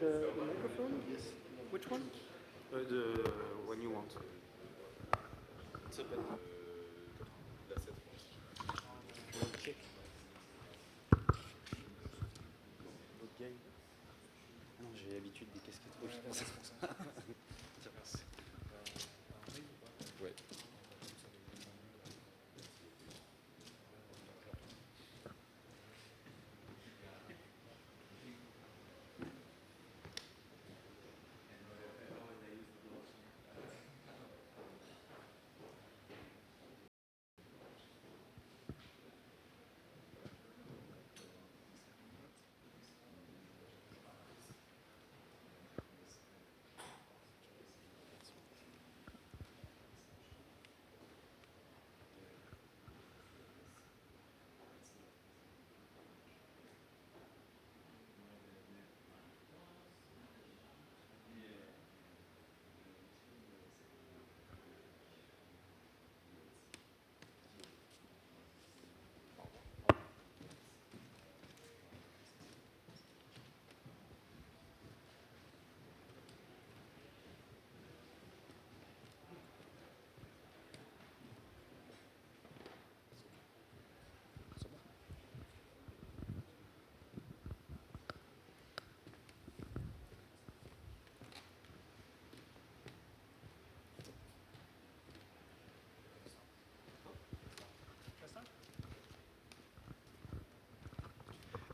the microphone? Yes. Which one? The one you want. It's open. L'asset. Check. Non, j'ai l'habitude des casquettes rouges, c'est pour ça. Ouais.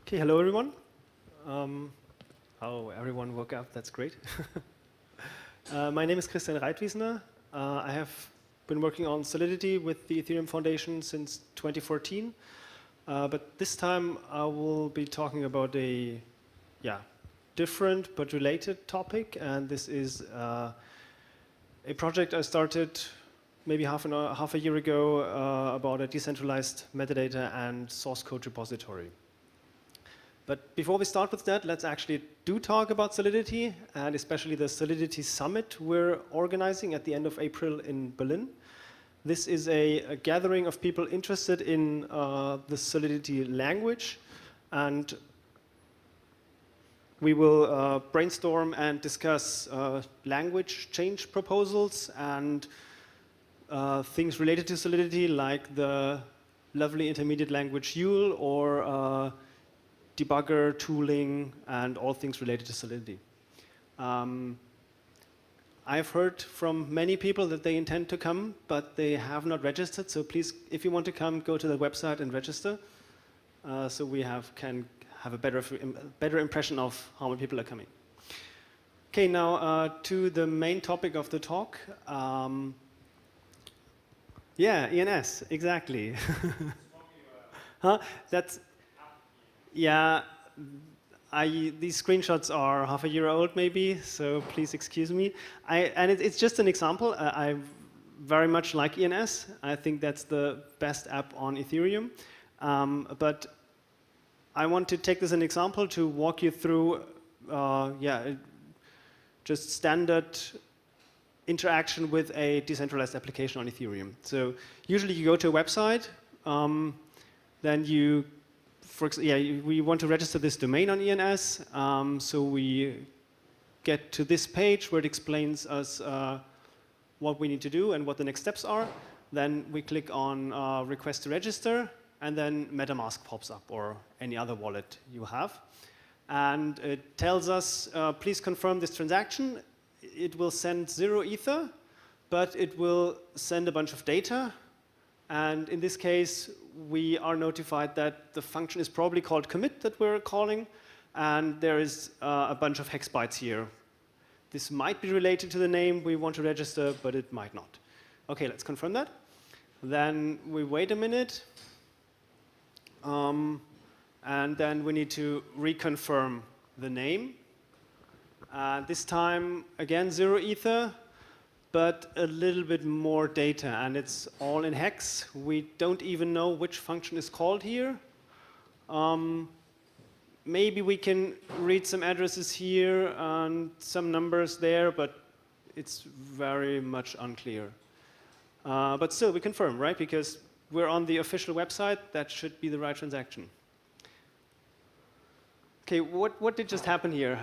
Okay, hello everyone. How everyone woke up, that's great. My name is Reitwiessner. I have been working on Solidity with the Ethereum Foundation since 2014. But this time I will be talking about a different but related topic, and this is a project I started maybe half a year ago about a decentralized metadata and source code repository. But before we start with that, let's actually talk about Solidity, and especially the Solidity Summit we're organizing at the end of April in Berlin. This is a gathering of people interested in the Solidity language, and we will brainstorm and discuss language change proposals and things related to Solidity, like the lovely intermediate language Yule or debugger, tooling, and all things related to Solidity. I've heard from many people that they intend to come, but they have not registered. So please, if you want to come, go to the website and register, so we can have a better impression of how many people are coming. Okay, now to the main topic of the talk. Yeah, ENS, exactly. Huh? That's. Yeah, these screenshots are half a year old maybe, so please excuse me. And it's just an example. I very much like ENS. I think that's the best app on Ethereum. But I want to take this as an example to walk you through just standard interaction with a decentralized application on Ethereum. So usually you go to a website, then you we want to register this domain on ENS, so we get to this page where it explains us what we need to do and what the next steps are. Then we click on request to register, and then MetaMask pops up, or any other wallet you have. And it tells us, please confirm this transaction. It will send 0 Ether, but it will send a bunch of data. And in this case, we are notified that the function is probably called commit that we're calling, and there is a bunch of hex bytes here. This might be related to the name we want to register, but it might not. Okay, let's confirm that. Then we wait a minute, and then we need to reconfirm the name. This time, again, 0 Ether. But a little bit more data, and it's all in hex. We don't even know which function is called here. Maybe we can read some addresses here and some numbers there, but it's very much unclear. But still, we confirm, right? Because we're on the official website. That should be the right transaction. Okay, what did just happen here?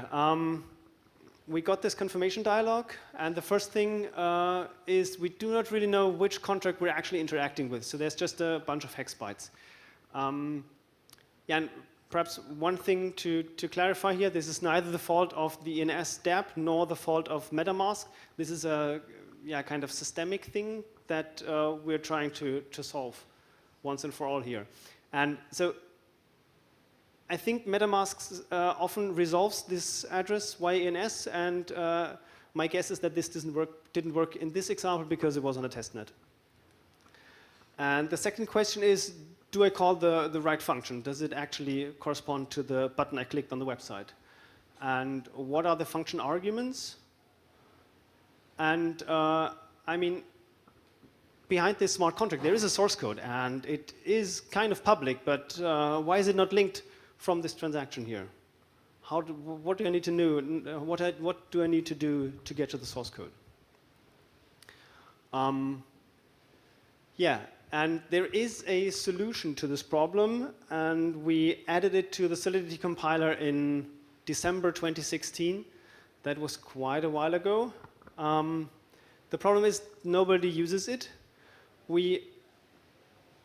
we got this confirmation dialog, and the first thing is we do not really know which contract we're actually interacting with. So there's just a bunch of hex bytes. Yeah, and perhaps one thing to clarify here, this is neither the fault of the ENS DApp nor the fault of MetaMask. This is a kind of systemic thing that we're trying to solve once and for all here. And so I think MetaMask often resolves this address via ENS, and my guess is that this didn't work in this example because it was on a testnet. And the second question is, do I call the right function? Does it actually correspond to the button I clicked on the website? And what are the function arguments? And I mean, behind this smart contract, there is a source code, and it is kind of public, but why is it not linked from this transaction here? What do I need to know? What do I need to do to get to the source code? Yeah, and there is a solution to this problem, and we added it to the Solidity compiler in December 2016. That was quite a while ago. The problem is nobody uses it. We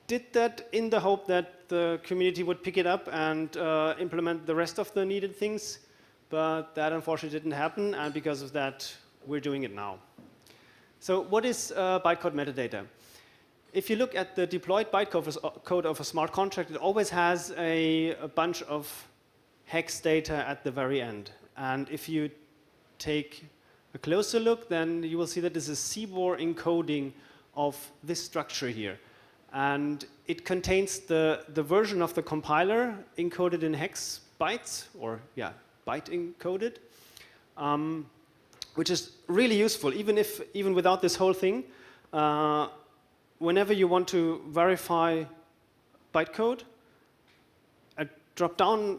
did that in the hope that the community would pick it up and implement the rest of the needed things, but that unfortunately didn't happen, and because of that, we're doing it now. So what is bytecode metadata? If you look at the deployed bytecode of a smart contract, it always has a bunch of hex data at the very end. And if you take a closer look, then you will see that this is CBOR encoding of this structure here. And it contains the version of the compiler encoded in hex bytes, or yeah, byte encoded, which is really useful, even without this whole thing. Whenever you want to verify bytecode, a drop-down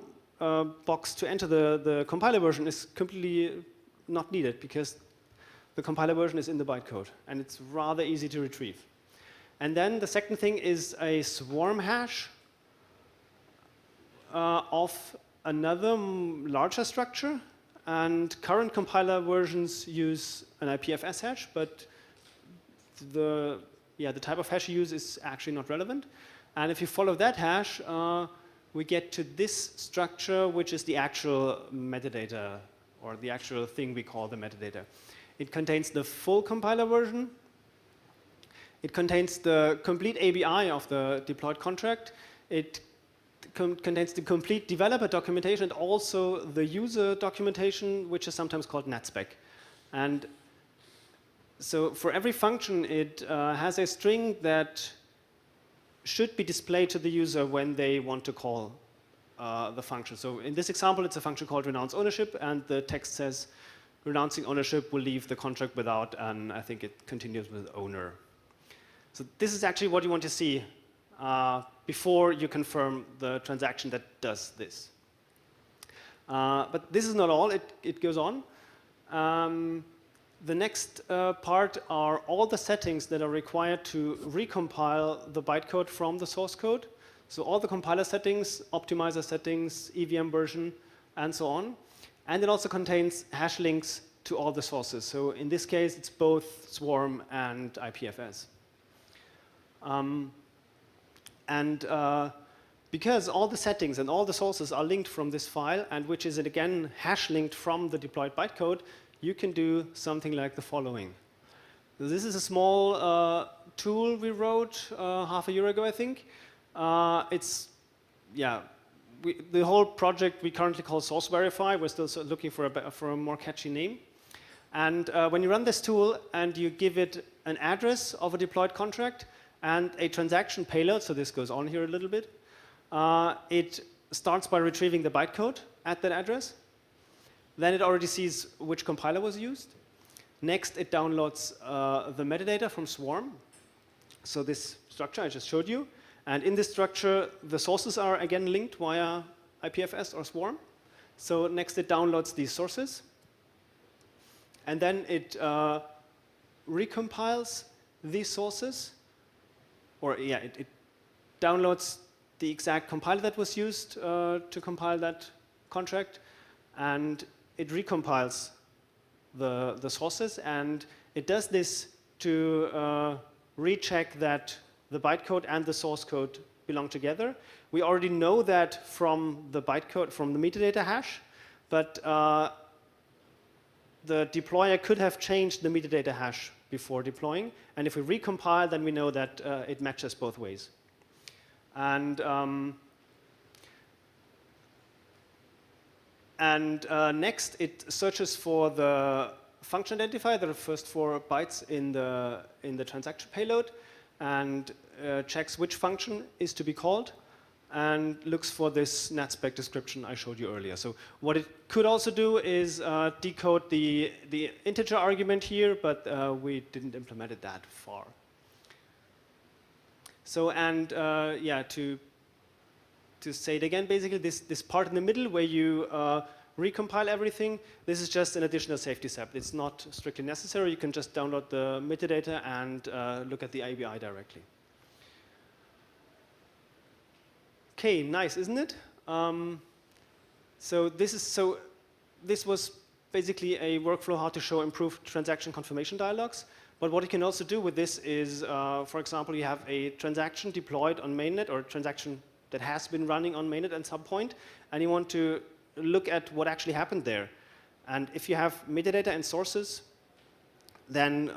box to enter the compiler version is completely not needed because the compiler version is in the bytecode, and it's rather easy to retrieve. And then the second thing is a swarm hash of another larger structure. And current compiler versions use an IPFS hash, but the type of hash you use is actually not relevant. And if you follow that hash, we get to this structure, which is the actual metadata, or the actual thing we call the metadata. It contains the full compiler version. It contains the complete ABI of the deployed contract. It contains the complete developer documentation and also the user documentation, which is sometimes called netspec. And so for every function, it has a string that should be displayed to the user when they want to call the function. So in this example, it's a function called renounce ownership, and the text says renouncing ownership will leave the contract without, and I think it continues with owner. So this is actually what you want to see before you confirm the transaction that does this. But this is not all, it goes on. The next part are all the settings that are required to recompile the bytecode from the source code. So all the compiler settings, optimizer settings, EVM version, and so on. And it also contains hash links to all the sources. So in this case, it's both Swarm and IPFS. Because all the settings and all the sources are linked from this file, and which is again hash linked from the deployed bytecode, you can do something like the following. So this is a small tool we wrote half a year ago, I think. The whole project we currently call SauceVerify. We're still looking for a more catchy name. And when you run this tool and you give it an address of a deployed contract and a transaction payload, so this goes on here a little bit, it starts by retrieving the bytecode at that address. Then it already sees which compiler was used. Next, it downloads the metadata from Swarm. So this structure I just showed you. And in this structure, the sources are again linked via IPFS or Swarm. So next, it downloads these sources. And then it recompiles these sources. Or yeah, it downloads the exact compiler that was used to compile that contract. And it recompiles the sources, and it does this to recheck that the bytecode and the source code belong together. We already know that from the bytecode, from the metadata hash, but the deployer could have changed the metadata hash before deploying, and if we recompile, then we know that it matches both ways. And next, it searches for the function identifier, the first 4 bytes in the transaction payload, and checks which function is to be called, and looks for this netspec description I showed you earlier. So what it could also do is decode the integer argument here, but we didn't implement it that far. So, and yeah, to say it again, basically this part in the middle where you recompile everything, this is just an additional safety step. It's not strictly necessary. You can just download the metadata and look at the ABI directly. Okay, nice, isn't it? So this was basically a workflow how to show improved transaction confirmation dialogues. But what you can also do with this is, for example, you have a transaction deployed on mainnet, or a transaction that has been running on mainnet at some point, and you want to look at what actually happened there. And if you have metadata and sources, then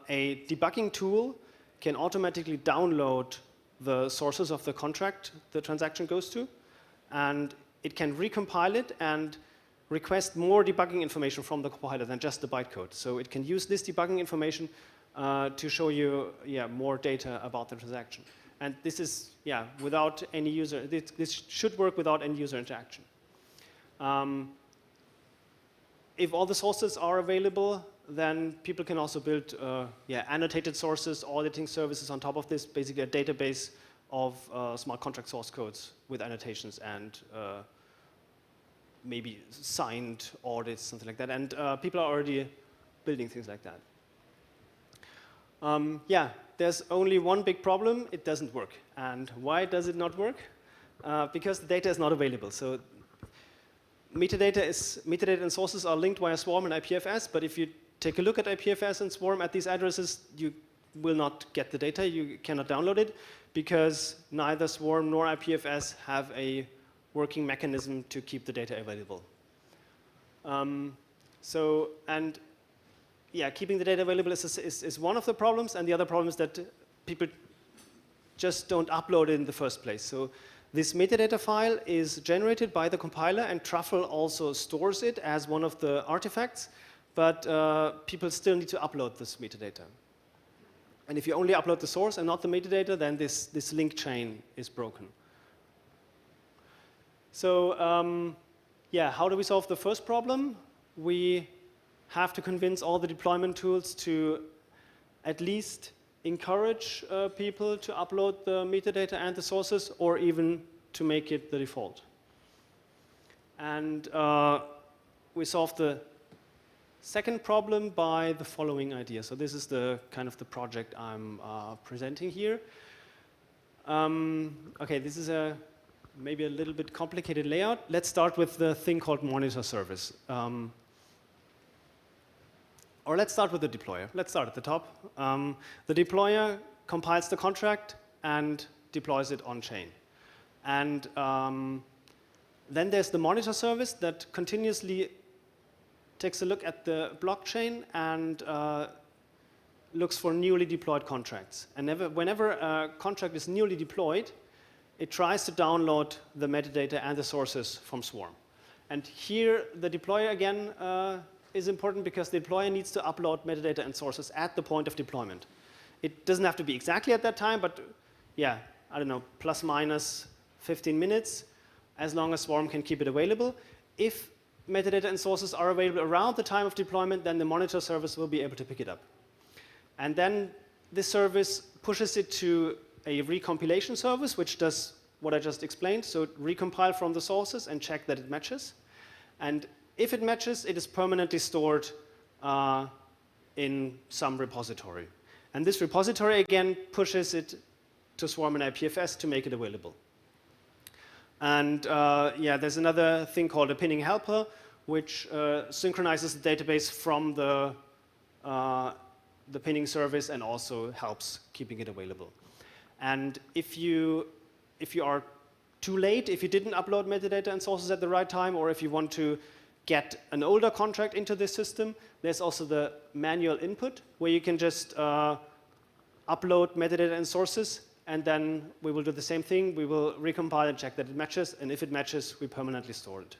a debugging tool can automatically download the sources of the contract the transaction goes to, and it can recompile it and request more debugging information from the compiler than just the bytecode. So it can use this debugging information to show you more data about the transaction. And this is without any user. This should work without any user interaction. If all the sources are available, then people can also build annotated sources, auditing services on top of this, basically a database of smart contract source codes with annotations and maybe signed audits, something like that. And people are already building things like that. There's only one big problem. It doesn't work. And why does it not work? Because the data is not available. So metadata and sources are linked via Swarm and IPFS, but if you take a look at IPFS and Swarm at these addresses, you will not get the data. You cannot download it because neither Swarm nor IPFS have a working mechanism to keep the data available. Keeping the data available is one of the problems, and the other problem is that people just don't upload it in the first place. So this metadata file is generated by the compiler, and Truffle also stores it as one of the artifacts, but people still need to upload this metadata. And if you only upload the source and not the metadata, then this link chain is broken. So how do we solve the first problem? We have to convince all the deployment tools to at least encourage people to upload the metadata and the sources, or even to make it the default. And we solved the second problem by the following idea. So this is the kind of the project I'm presenting here. Okay, this is maybe a little bit complicated layout. Let's start with the thing called monitor service. Or let's start with the deployer. Let's start at the top. The deployer compiles the contract and deploys it on chain. And then there's the monitor service that continuously takes a look at the blockchain and looks for newly deployed contracts. And whenever a contract is newly deployed, it tries to download the metadata and the sources from Swarm. And here, the deployer, again, is important because the deployer needs to upload metadata and sources at the point of deployment. It doesn't have to be exactly at that time, but I don't know, plus minus 15 minutes, as long as Swarm can keep it available. If metadata and sources are available around the time of deployment, then the monitor service will be able to pick it up. And then this service pushes it to a recompilation service, which does what I just explained. So recompile from the sources and check that it matches. And if it matches, it is permanently stored in some repository. And this repository, again, pushes it to Swarm and IPFS to make it available. And there's another thing called a pinning helper, which synchronizes the database from the pinning service and also helps keeping it available. And if you are too late, if you didn't upload metadata and sources at the right time, or if you want to get an older contract into this system, there's also the manual input, where you can just upload metadata and sources, and then we will do the same thing. We will recompile and check that it matches, and if it matches, we permanently store it.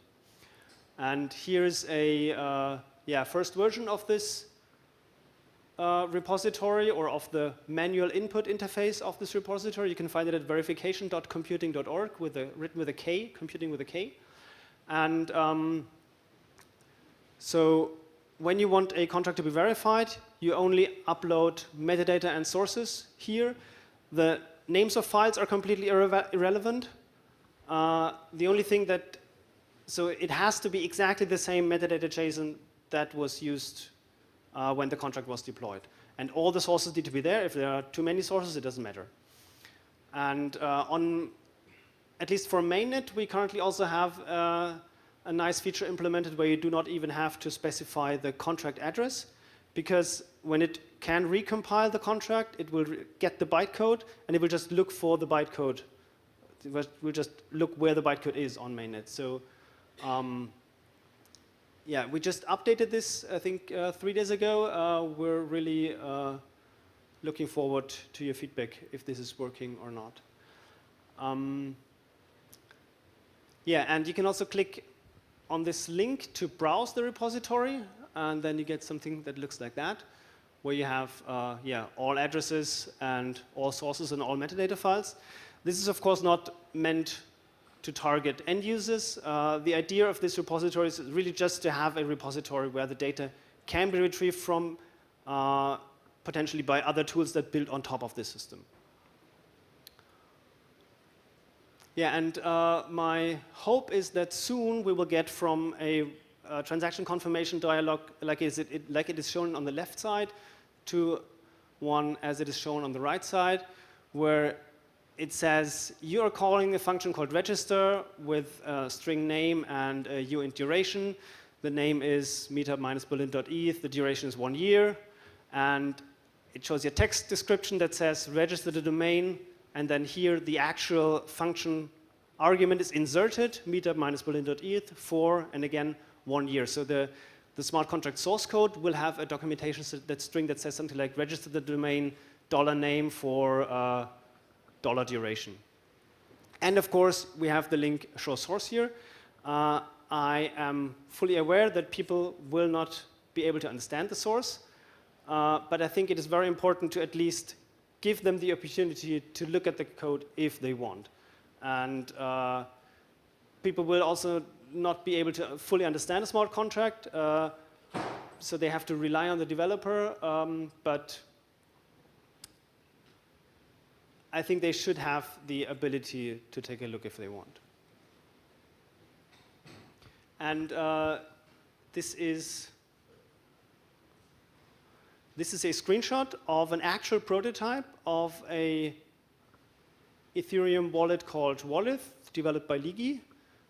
And here's a first version of this repository, or of the manual input interface of this repository. You can find it at verification.computing.org written with a K, computing with a K. And so when you want a contract to be verified, you only upload metadata and sources here. The names of files are completely irrelevant. The only thing so it has to be exactly the same metadata JSON that was used when the contract was deployed. And all the sources need to be there. If there are too many sources, it doesn't matter. And at least for mainnet, we currently also have a nice feature implemented where you do not even have to specify the contract address, because when it can recompile the contract, it will get the bytecode, and it will just look for the bytecode. It will just look where the bytecode is on mainnet. So yeah, we just updated this, I think, 3 days ago. We're really looking forward to your feedback if this is working or not. Yeah, and you can also click on this link to browse the repository, and then you get something that looks like that, where you have all addresses and all sources and all metadata files. This is, of course, not meant to target end users. The idea of this repository is really just to have a repository where the data can be retrieved from, potentially by other tools that build on top of this system. Yeah, and my hope is that soon we will get from a transaction confirmation dialog like it is shown on the left side to one as it is shown on the right side, where it says you are calling a function called register with a string name and a uint duration. The name is meetup-berlin.eth. The duration is 1 year. And it shows you a text description that says register the domain. And then here the actual function argument is inserted, meetup-berlin.eth for, and again, 1 year. So the smart contract source code will have a documentation that string that says something like register the domain $name for dollar duration. And of course, we have the link show source here. I am fully aware that people will not be able to understand the source, but I think it is very important to at least give them the opportunity to look at the code if they want. And people will also not be able to fully understand a smart contract, so they have to rely on the developer, but I think they should have the ability to take a look if they want. And this is a screenshot of an actual prototype of a Ethereum wallet called Walleth, developed by Ligi.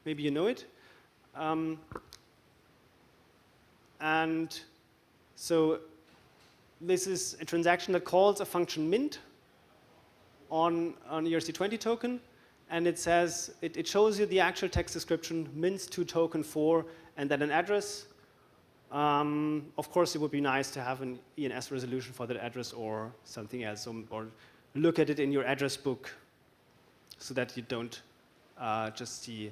Maybe you know it. And so this is a transaction that calls a function mint on ERC20 token, and it says, it shows you the actual text description, mints2 token 4, and then an address. Of course, it would be nice to have an ENS resolution for that address or something else, or look at it in your address book so that you don't just see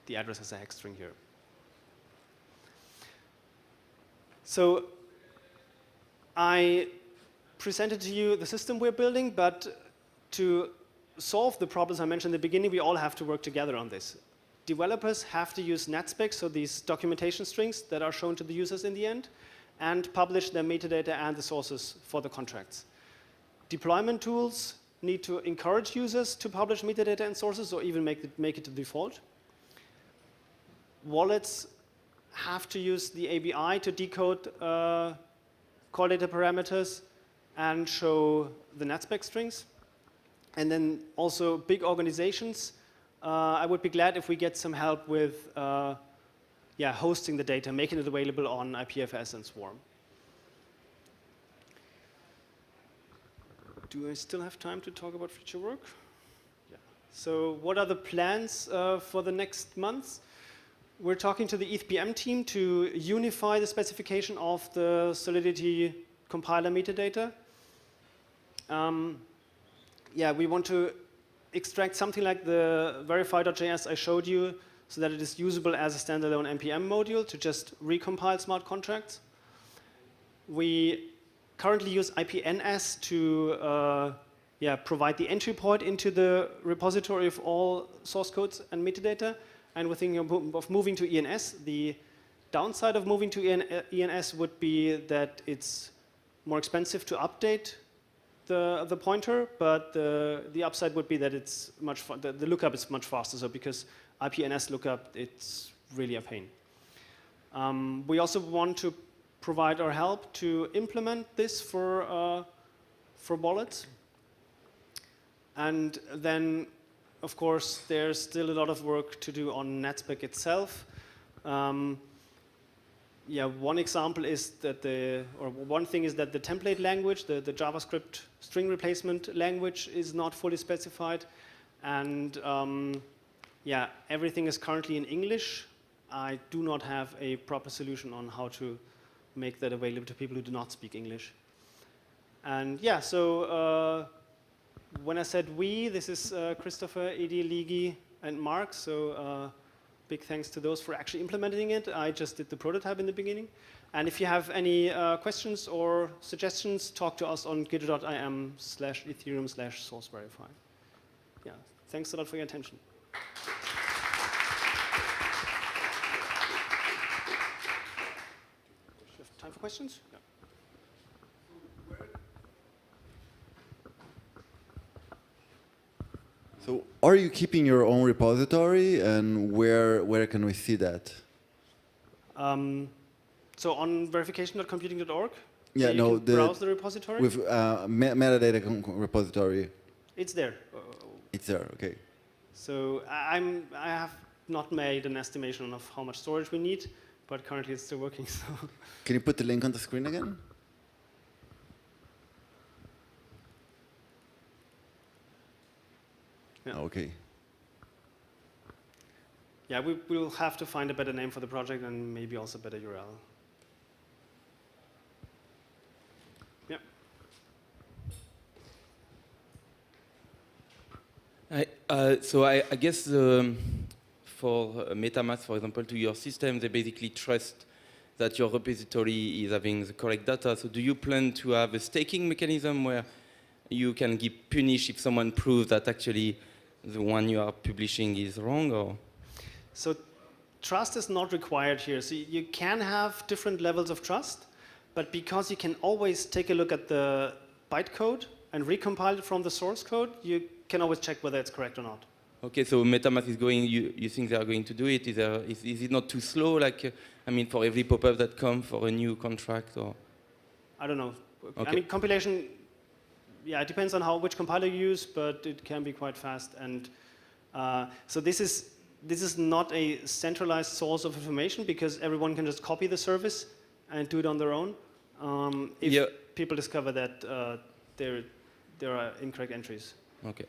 the address as a hex string here. So I presented to you the system we're building, but to solve the problems I mentioned in the beginning, we all have to work together on this. Developers have to use netspecs, so these documentation strings that are shown to the users in the end, and publish their metadata and the sources for the contracts. Deployment tools need to encourage users to publish metadata and sources, or even make it the default. Wallets have to use the ABI to decode call data parameters and show the netspec strings. And then also big organizations. I would be glad if we get some help with hosting the data, making it available on IPFS and Swarm. Do I still have time to talk about future work? Yeah. So what are the plans for the next months? We're talking to the EthPM team to unify the specification of the Solidity compiler metadata. We want to extract something like the verify.js I showed you so that it is usable as a standalone NPM module to just recompile smart contracts. We currently use IPNS to provide the entry point into the repository of all source codes and metadata. And we're thinking of moving to ENS. The downside of moving to ENS would be that it's more expensive to update the pointer, but the upside would be that it's the lookup is much faster. So because IPNS lookup, it's really a pain. We also want to provide our help to implement this for wallets. And then, of course, there's still a lot of work to do on NetSpec itself. One example is that one thing is that the template language, the JavaScript string replacement language, is not fully specified, and everything is currently in English. I do not have a proper solution on how to make that available to people who do not speak English. And so when I said we, this is Christopher, Edi, Ligi, and Mark. So big thanks to those for actually implementing it. I just did the prototype in the beginning. And if you have any questions or suggestions, talk to us on git.im/ethereum/SauceVerify. Yeah, thanks a lot for your attention. Time for questions? Yeah. So are you keeping your own repository, and where can we see that? So on verification.computing.org, yeah, you can browse the repository? With metadata repository. It's there. It's there, okay. So I have not made an estimation of how much storage we need, but currently it's still working. So. Can you put the link on the screen again? Yeah. Okay. Yeah, we will have to find a better name for the project and maybe also a better URL. Yeah. So I guess for MetaMask, for example, to your system, they basically trust that your repository is having the correct data. So do you plan to have a staking mechanism where you can get punished if someone proves that actually the one you are publishing is wrong? Or? So trust is not required here. So you can have different levels of trust, but because you can always take a look at the bytecode and recompile it from the source code, you can always check whether it's correct or not. Okay, so MetaMask is going, you think they are going to do it? Is it not too slow? Like, I mean, for every pop-up that comes for a new contract? Or? I don't know. Okay. I mean, compilation, yeah, it depends on which compiler you use, but it can be quite fast. And so this is not a centralized source of information because everyone can just copy the service and do it on their own. If people discover that there are incorrect entries. Okay.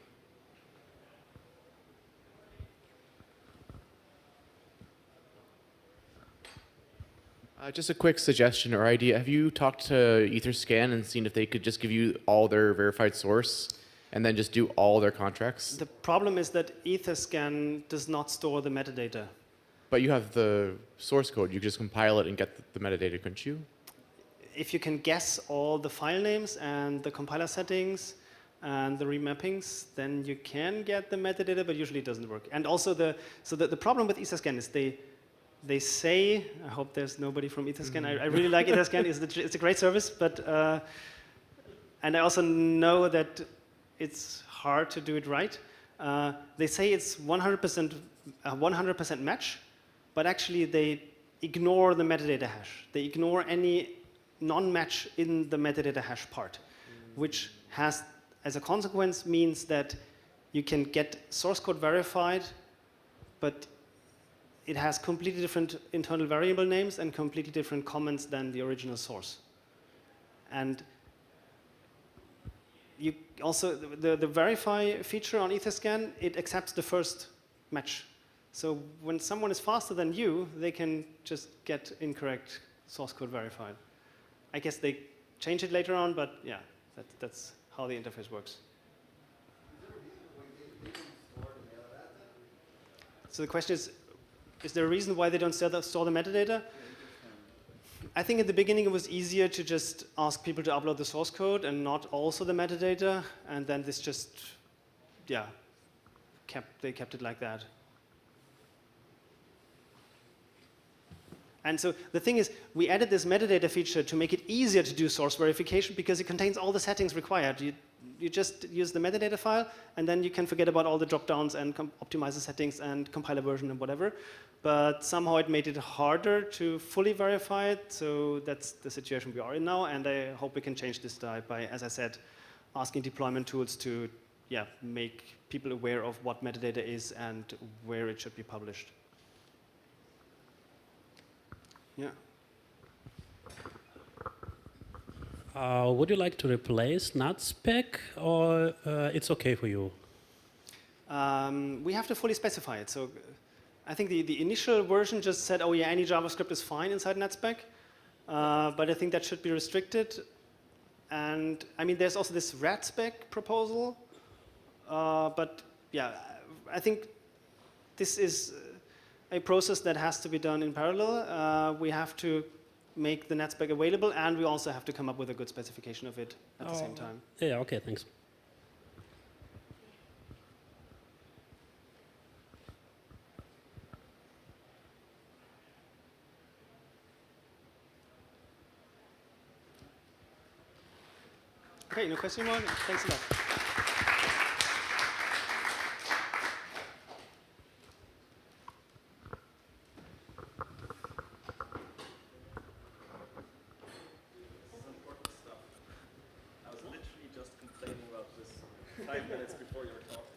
Just a quick suggestion or idea. Have you talked to Etherscan and seen if they could just give you all their verified source and then just do all their contracts? The problem is that Etherscan does not store the metadata. But you have the source code. You could just compile it and get the metadata, couldn't you? If you can guess all the file names and the compiler settings and the remappings, then you can get the metadata, but usually it doesn't work. And also the problem with Etherscan is they say, I hope there's nobody from Etherscan. I really like Etherscan. It's a great service, but and I also know that it's hard to do it right. They say it's 100% match, but actually they ignore the metadata hash. They ignore any non-match in the metadata hash part, which has, as a consequence, means that you can get source code verified, but it has completely different internal variable names and completely different comments than the original source. And you also, the verify feature on EtherScan, it accepts the first match. So when someone is faster than you, they can just get incorrect source code verified. I guess they change it later on, but yeah, that's how the interface works. So the question is there a reason why they don't store the metadata? I think at the beginning it was easier to just ask people to upload the source code and not also the metadata, and then this just, yeah, they kept it like that. And so the thing is, we added this metadata feature to make it easier to do source verification because it contains all the settings required. You just use the metadata file, and then you can forget about all the drop-downs and optimize the settings and compile a version and whatever. But somehow it made it harder to fully verify it, so that's the situation we are in now, and I hope we can change this by, as I said, asking deployment tools to make people aware of what metadata is and where it should be published. Yeah. Would you like to replace NutSpec, or it's okay for you? We have to fully specify it. So I think the initial version just said, oh yeah, any JavaScript is fine inside NetSpec, but I think that should be restricted. And I mean, there's also this RadSpec proposal, but yeah, I think this is a process that has to be done in parallel. We have to make the NetSpec available, and we also have to come up with a good specification of it at the same time. Yeah, okay, thanks. Okay, no question more? Thanks a lot. I was literally just complaining about this 5 minutes before you were talking.